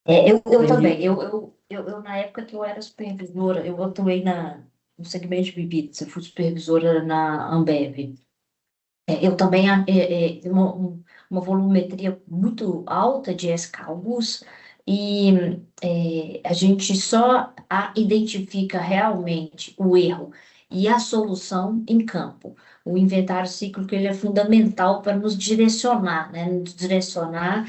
Eu Aí, também. Na época que eu era supervisora, eu atuei no segmento de bebidas. Eu fui supervisora na Ambev. Eu também tenho uma volumetria muito alta de SKUs e a gente só identifica realmente o erro e a solução em campo. O inventário cíclico ele é fundamental para nos direcionar, né? Nos direcionar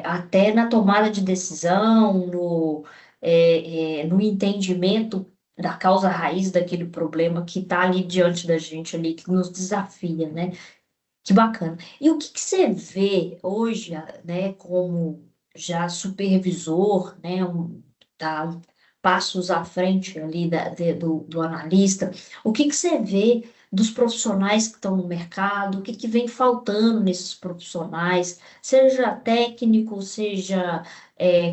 até na tomada de decisão, no entendimento da causa raiz daquele problema que está ali diante da gente ali, que nos desafia, né? Que bacana. E o que que você vê hoje, né, como já supervisor, né, tá passos à frente ali do analista, o que que você vê dos profissionais que estão no mercado, o que que vem faltando nesses profissionais, seja técnico, seja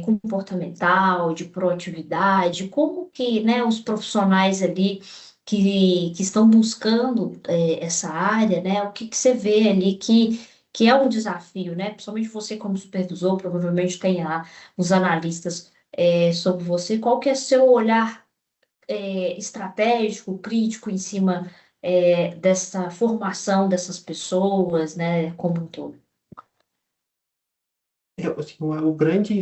comportamental, de proatividade, como que, né, os profissionais ali que estão buscando essa área, né? O que que você vê ali que é um desafio, né? Principalmente você como supervisor, provavelmente tem lá os analistas sobre você. Qual que é seu olhar estratégico, crítico em cima dessa formação dessas pessoas, né? Como um todo. assim, o grande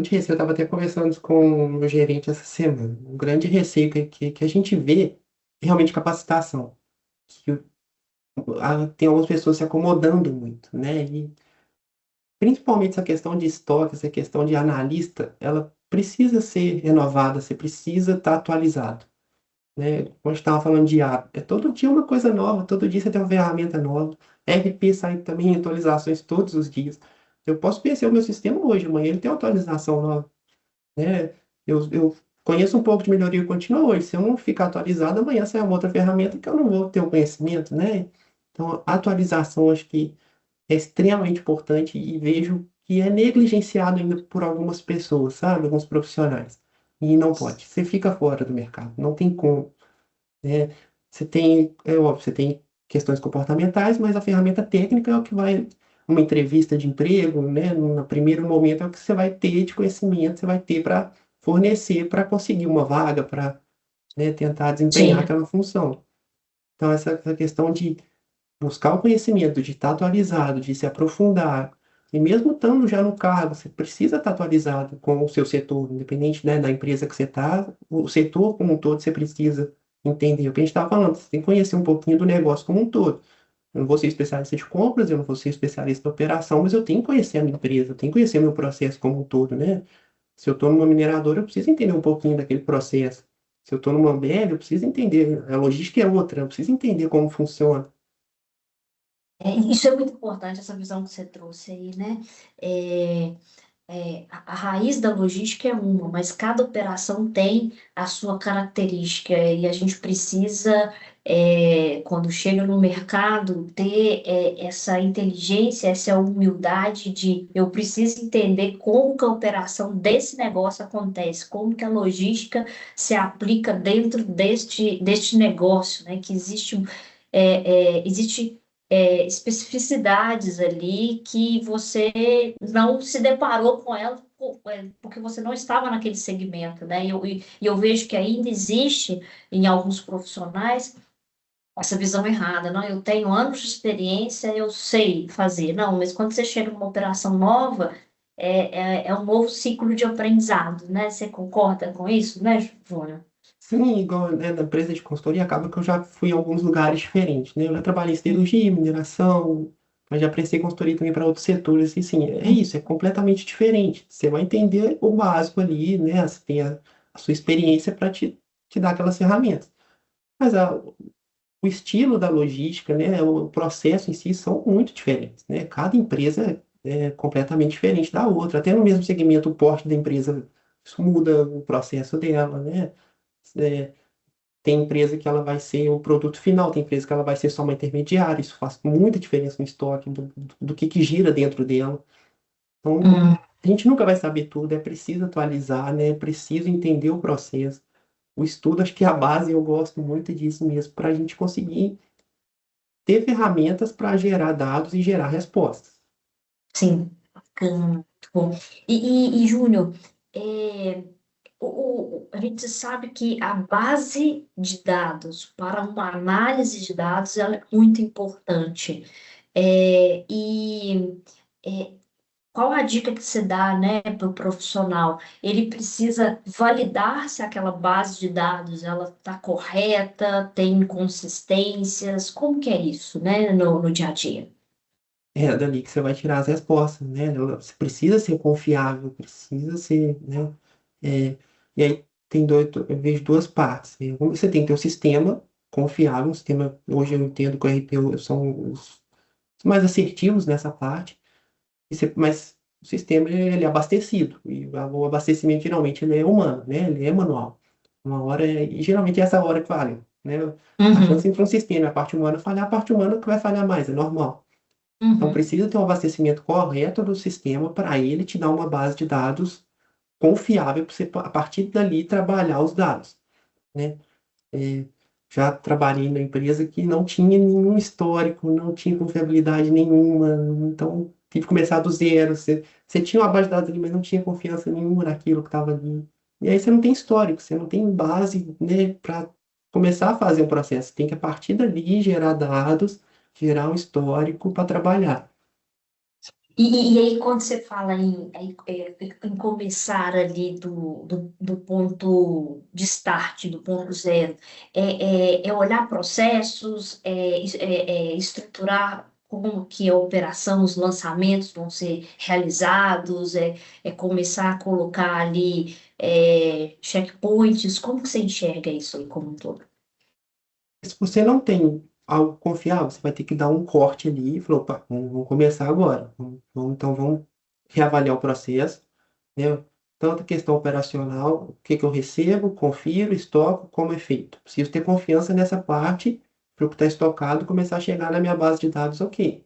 receio, eu estava até conversando com o meu gerente essa semana, o grande receio que a gente vê é realmente capacitação. Que tem algumas pessoas se acomodando muito, né? E principalmente essa questão de estoque, essa questão de analista, ela precisa ser renovada, você precisa estar atualizado, né? Como a gente estava falando de IA, é todo dia uma coisa nova, todo dia você tem uma ferramenta nova. RP sai também em atualizações todos os dias. Eu posso conhecer o meu sistema hoje, amanhã ele tem uma atualização nova, né? Eu conheço um pouco de melhoria contínua hoje. Se eu não ficar atualizado, amanhã sai uma outra ferramenta que eu não vou ter o conhecimento, né? Então, a atualização acho que é extremamente importante e vejo que é negligenciado ainda por algumas pessoas, sabe? Alguns profissionais. E não pode. Você fica fora do mercado, não tem como, né? Você tem, é óbvio, você tem questões comportamentais, mas a ferramenta técnica é o que vai, uma entrevista de emprego, né? No primeiro momento é o que você vai ter de conhecimento, você vai ter para fornecer para conseguir uma vaga, para, né, tentar desempenhar Sim. aquela função. Então, essa questão de buscar o conhecimento, de estar atualizado, de se aprofundar. E mesmo estando já no cargo, você precisa estar atualizado com o seu setor, independente, né, da empresa que você está, o setor como um todo você precisa entender. O que a gente estava falando, você tem que conhecer um pouquinho do negócio como um todo. Eu não vou ser especialista de compras, eu não vou ser especialista de operação, mas eu tenho que conhecer a minha empresa, eu tenho que conhecer o meu processo como um todo, né? Se eu estou numa mineradora, eu preciso entender um pouquinho daquele processo. Se eu estou numa Ambev, eu preciso entender. A logística é outra, eu preciso entender como funciona. Isso é muito importante, essa visão que você trouxe aí, né? É, a raiz da logística é uma, mas cada operação tem a sua característica e a gente precisa, quando chega no mercado, ter essa inteligência, essa humildade de eu preciso entender como que a operação desse negócio acontece, como que a logística se aplica dentro deste negócio, né? Que existe especificidades ali que você não se deparou com elas porque você não estava naquele segmento, né? E eu vejo que ainda existe em alguns profissionais essa visão errada. Não, eu tenho anos de experiência, eu sei fazer. Não, mas quando você chega numa operação nova, é um novo ciclo de aprendizado, né? Você concorda com isso, né, Júnior? Sim, igual, né, na empresa de consultoria, acaba que eu já fui em alguns lugares diferentes, né? Eu já trabalhei em siderurgia, mineração, mas já prestei consultoria também para outros setores, e sim, é isso, é completamente diferente. Você vai entender o básico ali, né? Você tem a sua experiência para te dar aquelas ferramentas. Mas o estilo da logística, né, o processo em si são muito diferentes, né? Cada empresa é completamente diferente da outra, até no mesmo segmento, o porte da empresa, isso muda o processo dela, né? É, tem empresa que ela vai ser o produto final, tem empresa que ela vai ser só uma intermediária, isso faz muita diferença no estoque, do que gira dentro dela. Então, Hum. a gente nunca vai saber tudo, é preciso atualizar, né? É preciso entender o processo. O estudo, acho que é a base, eu gosto muito disso mesmo, para a gente conseguir ter ferramentas para gerar dados e gerar respostas. Sim, bacana. Bom, e Júnior, é, a gente sabe que a base de dados para uma análise de dados ela é muito importante. É, e é, qual a dica que você dá, né, para o profissional? Ele precisa validar se aquela base de dados ela está correta, tem inconsistências, como que é isso, né, no dia a dia? É dali que você vai tirar as respostas, né? Você precisa ser confiável, precisa ser, né? É, e aí eu vejo duas partes, né? Você tem que ter um sistema confiável, um sistema, hoje eu entendo que o RP são os mais assertivos nessa parte, mas o sistema ele é abastecido, e o abastecimento geralmente ele é humano, né? Ele é manual. Uma hora, e geralmente é essa hora que falha, né? A chance Uhum, entre um sistema e a parte humana falhar, a parte humana que vai falhar mais, é normal. Então, uhum. precisa ter um abastecimento correto do sistema para ele te dar uma base de dados confiável para você, a partir dali, trabalhar os dados, né? É, já trabalhei na empresa que não tinha nenhum histórico, não tinha confiabilidade nenhuma, então tive que começar do zero. Você tinha uma base de dados ali, mas não tinha confiança nenhuma naquilo que estava ali. E aí você não tem histórico, você não tem base, né, para começar a fazer um processo. Você tem que, a partir dali, gerar dados, gerar um histórico para trabalhar. E aí, quando você fala em começar ali do ponto de start, do ponto zero, é olhar processos, estruturar como que a operação, os lançamentos vão ser realizados, é começar a colocar ali checkpoints, como que você enxerga isso aí como um todo? Se você não tem algo confiável, você vai ter que dar um corte ali e falar, opa, vamos começar agora. Então vamos reavaliar o processo, né? Tanto a questão operacional, o que que eu recebo, confiro, estoco, como é feito. Preciso ter confiança nessa parte para o que está estocado começar a chegar na minha base de dados, ok.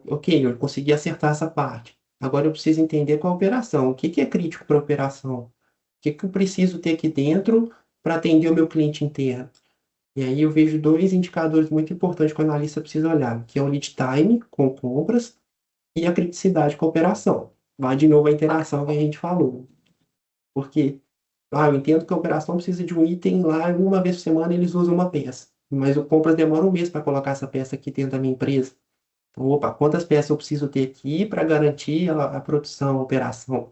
Ok, eu consegui acertar essa parte. Agora eu preciso entender qual a operação. O que que é crítico para a operação? O que que eu preciso ter aqui dentro para atender o meu cliente interno? E aí eu vejo dois indicadores muito importantes que o analista precisa olhar, que é o lead time com compras e a criticidade com a operação. Vai de novo a interação que a gente falou. Porque, eu entendo que a operação precisa de um item lá, uma vez por semana eles usam uma peça. Mas o compras demora um mês para colocar essa peça aqui dentro da minha empresa. Então, opa, quantas peças eu preciso ter aqui para garantir a produção, a operação?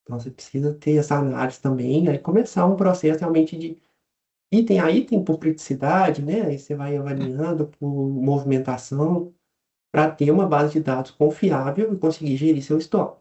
Então você precisa ter essa análise também, aí começar um processo realmente de item a item por criticidade, né? Aí você vai avaliando por movimentação para ter uma base de dados confiável e conseguir gerir seu estoque.